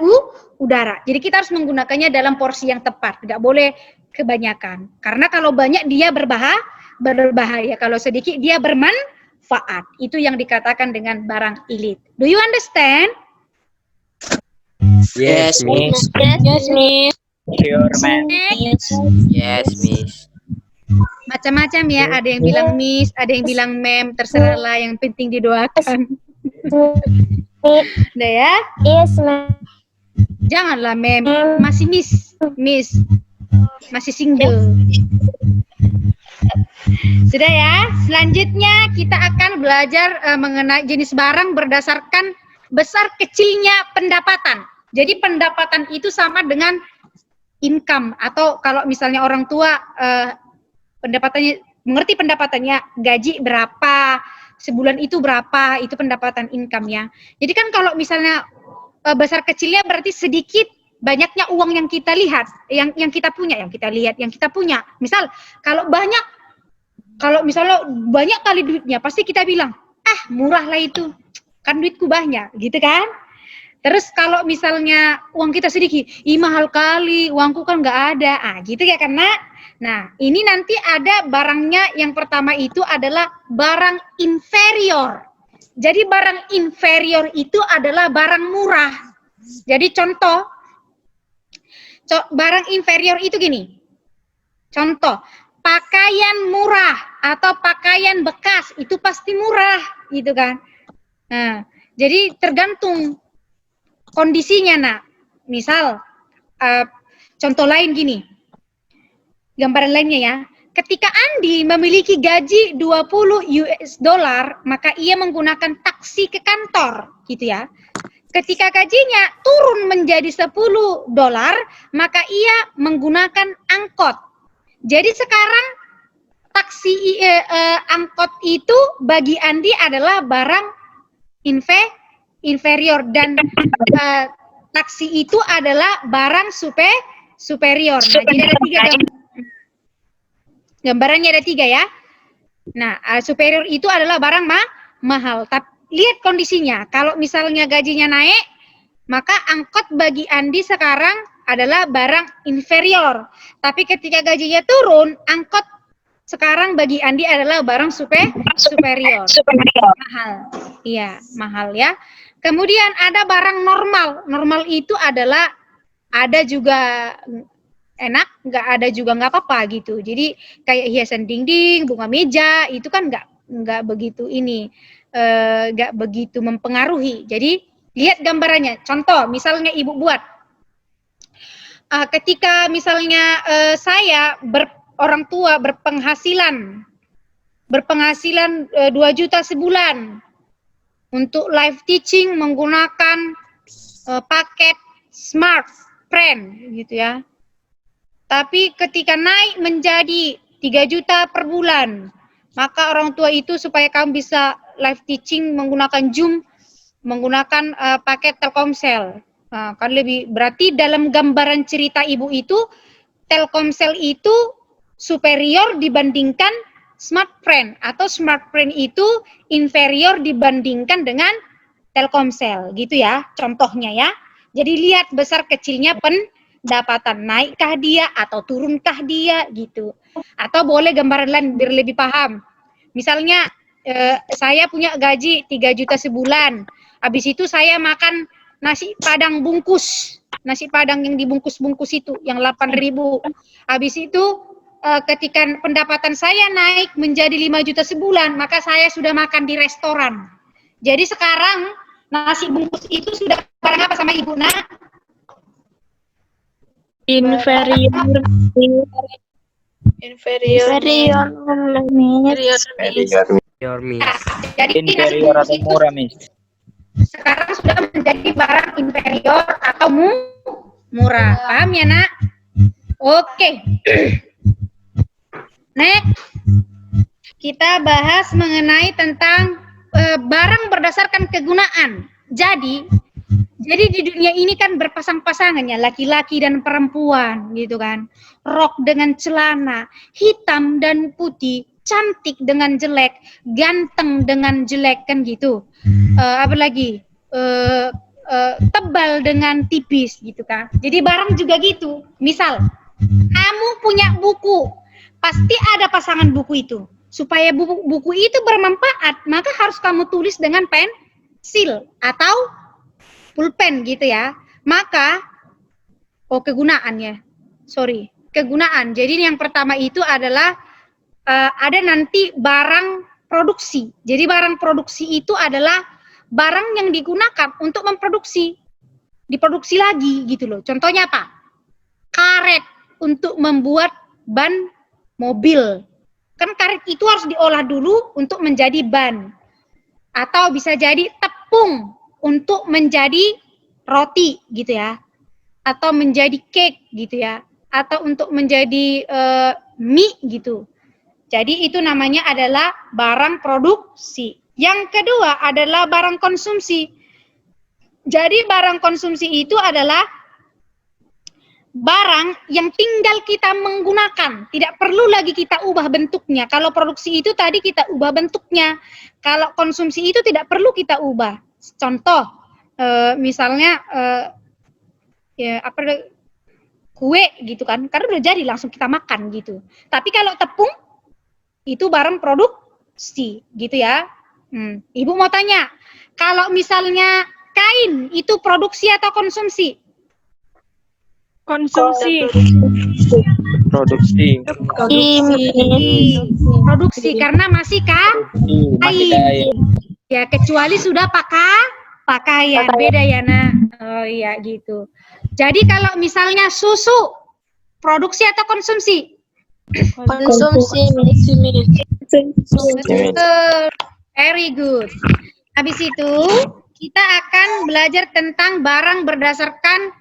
udara. Jadi kita harus menggunakannya dalam porsi yang tepat, tidak boleh kebanyakan. Karena kalau banyak dia berbahaya, kalau sedikit dia bermanfaat. Itu yang dikatakan dengan barang ilit. Do you understand? Yes, Miss. Yes, Miss. Sure, ma'am. Yes, Miss. Macam-macam ya, ada yang bilang miss, ada yang bilang mem, terserah lah, yang penting didoakan. Udah ya? Yes, ma'am. Janganlah mem, masih miss, masih single. Sudah ya, selanjutnya kita akan belajar mengenai jenis barang berdasarkan besar kecilnya pendapatan. Jadi pendapatan itu sama dengan income, atau kalau misalnya orang tua pendapatannya, mengerti pendapatannya, gaji berapa, sebulan itu berapa, itu pendapatan income-nya. Jadi kan kalau misalnya besar kecilnya berarti sedikit banyaknya uang yang kita lihat, yang kita punya, yang kita lihat, yang kita punya. Misal kalau misalnya banyak kali duitnya, pasti kita bilang, murah lah itu, kan duitku banyak, gitu kan? Terus kalau misalnya uang kita sedikit, mahal kali, uangku kan nggak ada, gitu ya karena. Nah, ini nanti ada barangnya, yang pertama itu adalah barang inferior. Jadi barang inferior itu adalah barang murah. Jadi contoh, barang inferior itu gini. Contoh, pakaian murah atau pakaian bekas itu pasti murah, gitu kan. Nah, jadi tergantung kondisinya, Misal, contoh lain gini. Gambaran lainnya ya. Ketika Andi memiliki gaji 20 US dollar, maka ia menggunakan taksi ke kantor, gitu ya. Ketika gajinya turun menjadi 10 dolar, maka ia menggunakan angkot. Jadi sekarang taksi angkot itu bagi Andi adalah barang inferior, dan taksi itu adalah barang superior. Nah, jadi ada 3 gambarannya, ada 3 ya. Nah, superior itu adalah barang mahal. Tapi lihat kondisinya. Kalau misalnya gajinya naik, maka angkot bagi Andi sekarang adalah barang inferior. Tapi ketika gajinya turun, angkot sekarang bagi Andi adalah barang superior. Mahal. Iya, mahal ya. Kemudian ada barang normal. Normal itu adalah ada juga enak, nggak ada juga nggak apa-apa gitu. Jadi kayak hiasan dinding, bunga meja itu kan nggak begitu ini, nggak begitu mempengaruhi. Jadi lihat gambarannya. Contoh, misalnya ibu buat, ketika misalnya saya orang tua berpenghasilan 2 juta sebulan untuk live teaching menggunakan paket Smart Friend gitu ya. Tapi ketika naik menjadi 3 juta per bulan, maka orang tua itu supaya kamu bisa live teaching menggunakan Zoom, menggunakan paket Telkomsel. Nah, kan lebih berarti dalam gambaran cerita ibu itu, Telkomsel itu superior dibandingkan Smart Friend, atau Smart Friend itu inferior dibandingkan dengan Telkomsel, gitu ya, contohnya ya. Jadi lihat besar kecilnya pendapatan, naikkah dia atau turunkah dia gitu. Atau boleh gambaran lain biar lebih paham. Misalnya saya punya gaji 3 juta sebulan, habis itu saya makan nasi padang bungkus, nasi padang yang dibungkus-bungkus itu, yang 8.000. Habis itu ketika pendapatan saya naik menjadi 5 juta sebulan, maka saya sudah makan di restoran. Jadi sekarang nasi bungkus itu sudah barang apa sama ibu, nak? Inferior. Your miss. Jadi nasi Inferior bungkus atau itu murah, Miss? sekarang sudah menjadi barang inferior atau murah. Paham ya, nak? Oke. Next, kita bahas mengenai tentang barang berdasarkan kegunaan. Jadi di dunia ini kan berpasang-pasangan ya, laki-laki dan perempuan gitu kan. Rok dengan celana, hitam dan putih, cantik dengan jelek, ganteng dengan jelek kan gitu. Apalagi tebal dengan tipis gitu kan. Jadi barang juga gitu. Misal, kamu punya buku, pasti ada pasangan buku itu. Supaya buku itu bermanfaat, maka harus kamu tulis dengan pensil atau pulpen gitu ya. Maka, kegunaan. Jadi yang pertama itu adalah ada nanti barang produksi. Jadi barang produksi itu adalah barang yang digunakan untuk memproduksi, diproduksi lagi gitu loh. Contohnya apa? Karet untuk membuat ban mobil. Kan karet itu harus diolah dulu untuk menjadi ban. Atau bisa jadi tepung untuk menjadi roti gitu ya. Atau menjadi cake gitu ya. Atau untuk menjadi mie gitu. Jadi itu namanya adalah barang produksi. Yang kedua adalah barang konsumsi. Jadi barang konsumsi itu adalah barang yang tinggal kita menggunakan, tidak perlu lagi kita ubah bentuknya. Kalau produksi itu tadi kita ubah bentuknya, kalau konsumsi itu tidak perlu kita ubah. Contoh, misalnya kue gitu kan, karena udah jadi langsung kita makan gitu. Tapi kalau tepung itu barang produksi gitu ya. Ibu mau tanya, kalau misalnya kain itu produksi atau konsumsi? Konsumsi. Produksi. Produksi karena masih kain. Ya, kecuali sudah pakaian. Beda ya, nak. Oh iya gitu. Jadi kalau misalnya susu, produksi atau konsumsi? Konsumsi. Very good. Habis itu kita akan belajar tentang barang berdasarkan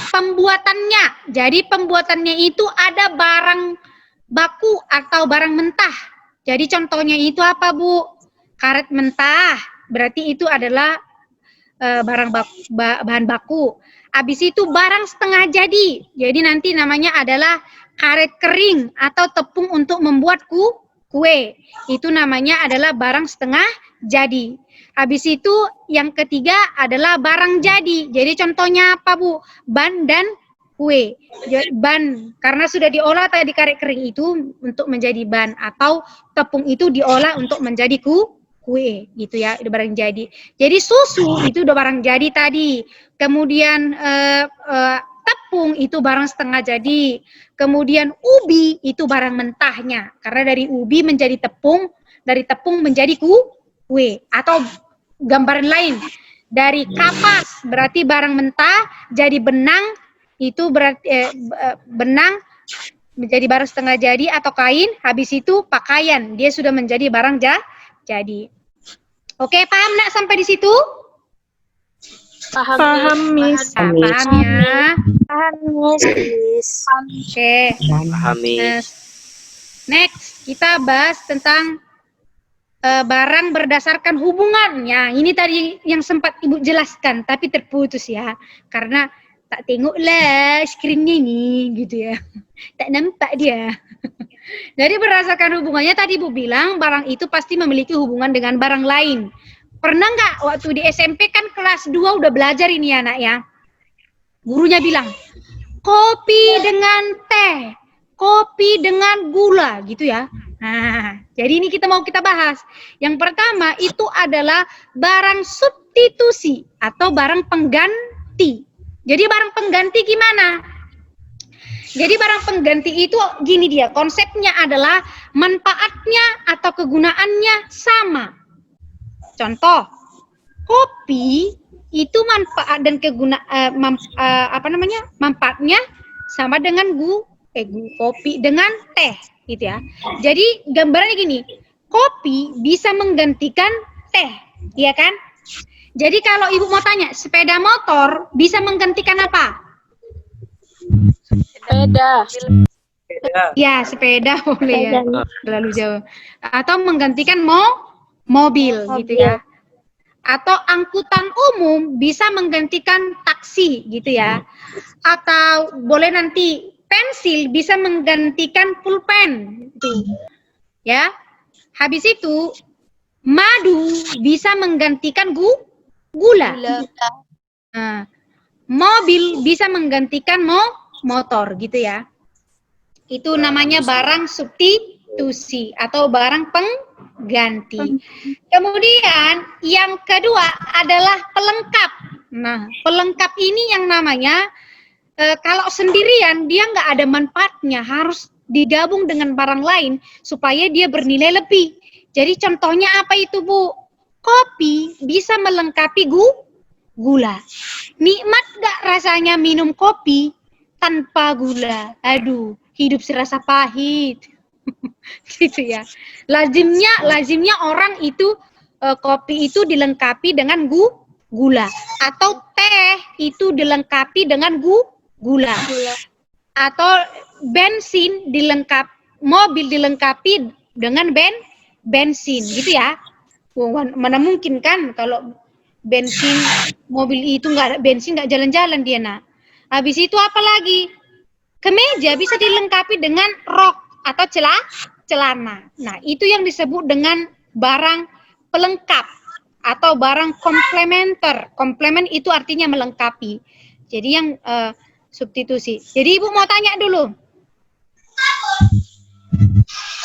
pembuatannya. Jadi pembuatannya itu ada barang baku atau barang mentah. Jadi contohnya itu apa, Bu? Karet mentah. Berarti itu adalah bahan baku. Habis itu barang setengah jadi. Jadi nanti namanya adalah karet kering atau tepung untuk membuat kue. Itu namanya adalah barang setengah jadi. Habis itu yang ketiga adalah barang jadi. Jadi contohnya apa, Bu? Ban dan kue. Ban karena sudah diolah tadi karet kering itu untuk menjadi ban, atau tepung itu diolah untuk menjadi kue gitu ya, udah barang jadi. Jadi susu itu udah barang jadi tadi. Kemudian tepung itu barang setengah jadi. Kemudian ubi itu barang mentahnya. Karena dari ubi menjadi tepung, dari tepung menjadi kue. Atau gambaran lain, dari kapas berarti barang mentah, jadi benang itu berarti benang menjadi barang setengah jadi atau kain, habis itu pakaian, dia sudah menjadi barang jadi. Oke, paham nak sampai di situ? Paham, Miss. Paham ya? Paham, Miss. Oke. Pahami. Next, kita bahas tentang barang berdasarkan hubungannya. Ini tadi yang sempat Ibu jelaskan, tapi terputus ya. Karena tak tengoklah screen-nya ini, gitu ya. Tak nampak dia. Jadi berdasarkan hubungannya, tadi Ibu bilang barang itu pasti memiliki hubungan dengan barang lain. Pernah nggak waktu di SMP kan kelas 2 udah belajar ini anak ya? Gurunya bilang, kopi dengan teh, kopi dengan gula, gitu ya. Nah, jadi ini kita bahas. Yang pertama itu adalah barang substitusi atau barang pengganti. Jadi barang pengganti gimana? Jadi barang pengganti itu gini dia, konsepnya adalah manfaatnya atau kegunaannya sama. Contoh, kopi itu manfaat dan manfaatnya sama dengan kopi dengan teh, gitu ya. Jadi gambarannya gini, kopi bisa menggantikan teh, ya kan? Jadi kalau Ibu mau tanya, sepeda motor bisa menggantikan apa? Sepeda. Ya, sepeda boleh ya. Terlalu jauh. Atau menggantikan mobil gitu ya. Atau angkutan umum bisa menggantikan taksi gitu ya. Atau boleh nanti pensil bisa menggantikan pulpen gitu. Ya. Habis itu madu bisa menggantikan gula. Nah, mobil bisa menggantikan motor gitu ya. Itu namanya barang substitusi atau barang pengganti. Kemudian yang kedua adalah pelengkap. Nah, pelengkap ini yang namanya kalau sendirian dia nggak ada manfaatnya, harus digabung dengan barang lain supaya dia bernilai lebih. Jadi contohnya apa itu, Bu? Kopi bisa melengkapi gula. Nikmat gak rasanya minum kopi tanpa gula? Aduh, hidup serasa pahit. Gitu ya. Lazimnya orang itu kopi itu dilengkapi dengan gula. Atau teh itu dilengkapi dengan gula. Atau mobil dilengkapi dengan bensin, gitu ya. Mana mungkin kan kalau bensin, mobil itu nggak ada bensin, nggak jalan-jalan dia nak. Habis itu apa lagi? Kemeja bisa dilengkapi dengan rok atau celana. Nah, itu yang disebut dengan barang pelengkap atau barang komplementer. Komplement itu artinya melengkapi. Jadi yang substitusi. Jadi Ibu mau tanya dulu.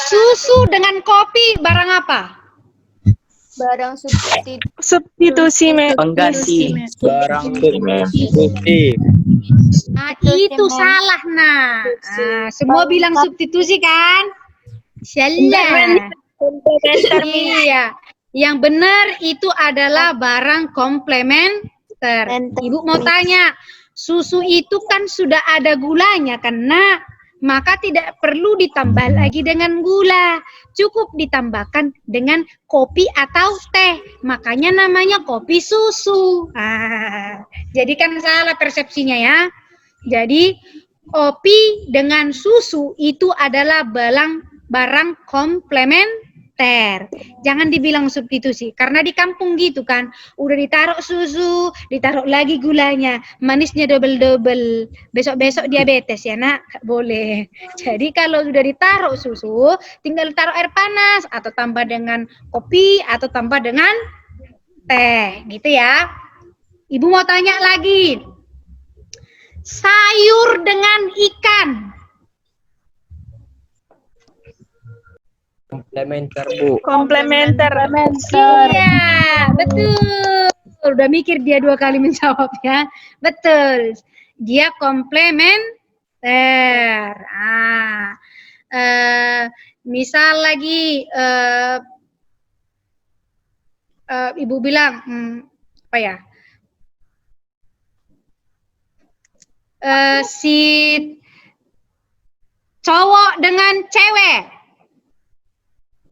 Susu dengan kopi barang apa? Barang Substitusi, Pengganti. Barang substitusi. Nah, itu salah, nah. Semua bilang substitusi kan? Salah. Iya. Yang benar itu adalah barang komplementer. Ibu mau tanya, susu itu kan sudah ada gulanya kan, Nak? Maka tidak perlu ditambah lagi dengan gula. Cukup ditambahkan dengan kopi atau teh. Makanya namanya kopi susu. Jadi kan salah persepsinya ya. Jadi kopi dengan susu itu adalah barang komplementer. Jangan dibilang substitusi. Karena di kampung gitu kan. Udah ditaruh susu, ditaruh lagi gulanya. Manisnya double-double. Besok-besok diabetes ya nak. Boleh. Jadi kalau sudah ditaruh susu, tinggal taruh air panas. Atau tambah dengan kopi, atau tambah dengan teh. Gitu ya. Ibu mau tanya lagi. Sayur dengan ikan. Komplementer, Bu. Komplementer. Iya, betul. Udah mikir dia 2 kali menjawab ya. Betul. Dia komplementer. Misal lagi Ibu bilang apa ya? Si cowok dengan cewek.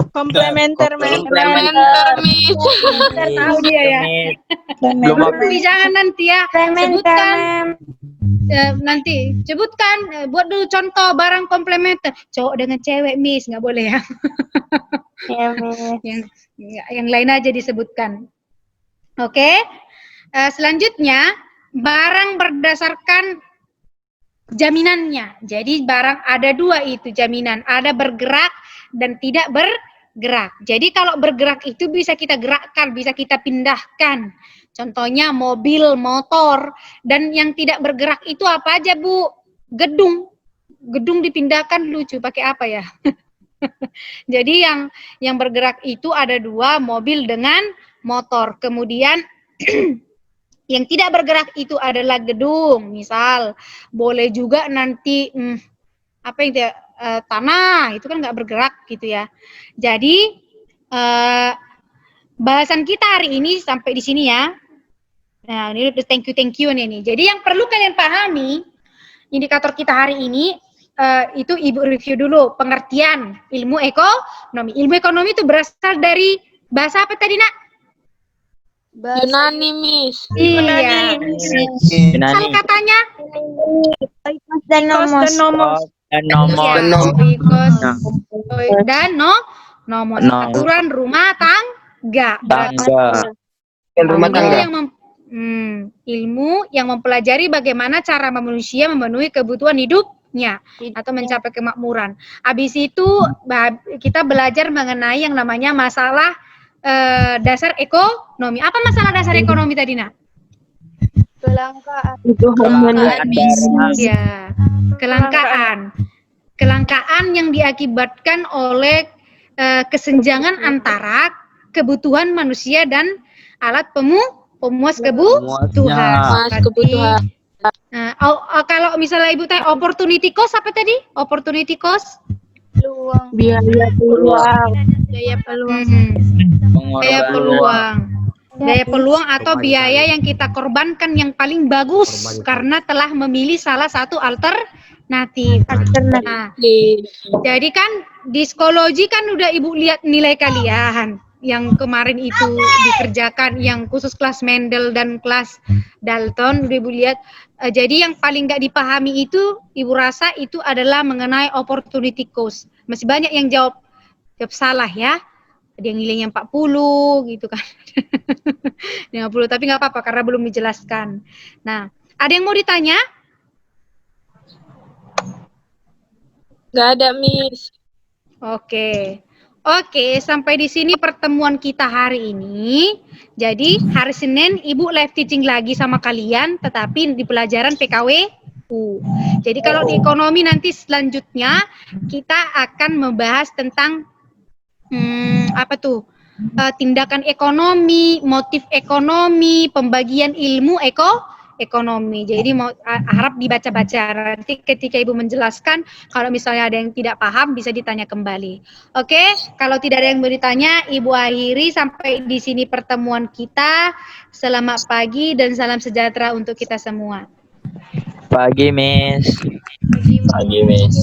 Komplementer, Saya tahu dia ya. Belum apa. Tapi jangan nanti ya. Sebutkan nanti sebutkan buat dulu contoh barang komplementer. Cowok dengan cewek, Miss, nggak boleh ya. Ya, Miss. yang lain aja disebutkan. Oke. Selanjutnya barang berdasarkan jaminannya. Jadi barang ada 2 itu jaminan, ada bergerak dan tidak bergerak. Jadi kalau bergerak itu bisa kita gerakkan, bisa kita pindahkan. Contohnya mobil, motor, dan yang tidak bergerak itu apa aja, Bu? Gedung. Gedung dipindahkan lucu pakai apa ya? Jadi yang bergerak itu ada 2, mobil dengan motor. Kemudian yang tidak bergerak itu adalah gedung, misal. Boleh juga nanti apa yang tidak tanah, itu kan nggak bergerak gitu ya. Jadi bahasan kita hari ini sampai di sini ya. Nah, ini thank you nih. Jadi yang perlu kalian pahami, indikator kita hari ini itu Ibu review dulu pengertian ilmu ekonomi. Ilmu ekonomi itu berasal dari bahasa apa tadi, Nak? Yunani, Miss. Iya. Misal katanya Dan nomos. dan nomor aturan rumah tangga. Rumah tangga. Ilmu yang mempelajari bagaimana cara manusia memenuhi kebutuhan hidupnya atau mencapai kemakmuran. Habis itu kita belajar mengenai yang namanya masalah dasar ekonomi. Apa masalah dasar ekonomi tadi, Nak? Kelangkaan. Ya, kelangkaan yang diakibatkan oleh kesenjangan antara kebutuhan manusia dan alat pemuas kebutuhan. Kalau misalnya Ibu tanya opportunity cost apa tadi? Opportunity cost? Biaya peluang. Biaya peluang atau biaya yang kita korbankan yang paling bagus karena telah memilih salah satu alternatif. Nah, jadi kan di psikologi kan udah Ibu lihat nilai kalian yang kemarin itu dikerjakan, yang khusus kelas Mendel dan kelas Dalton udah Ibu lihat. Jadi yang paling nggak dipahami itu Ibu rasa itu adalah mengenai opportunity cost. Masih banyak yang jawab salah ya. Ada yang nilainya 40 gitu kan. 50, tapi nggak apa-apa karena belum dijelaskan. Nah, ada yang mau ditanya? Nggak ada, Miss. Oke, sampai di sini pertemuan kita hari ini. Jadi hari Senin Ibu live teaching lagi sama kalian, tetapi di pelajaran PKWU. Jadi kalau di ekonomi nanti selanjutnya kita akan membahas tentang tindakan ekonomi, motif ekonomi, pembagian ilmu ekonomi. Jadi harap dibaca-baca. Nanti ketika Ibu menjelaskan, kalau misalnya ada yang tidak paham bisa ditanya kembali. Oke, kalau tidak ada yang mau ditanya, Ibu akhiri sampai di sini pertemuan kita. Selamat pagi dan salam sejahtera untuk kita semua. Pagi, Miss. Pagi, Miss.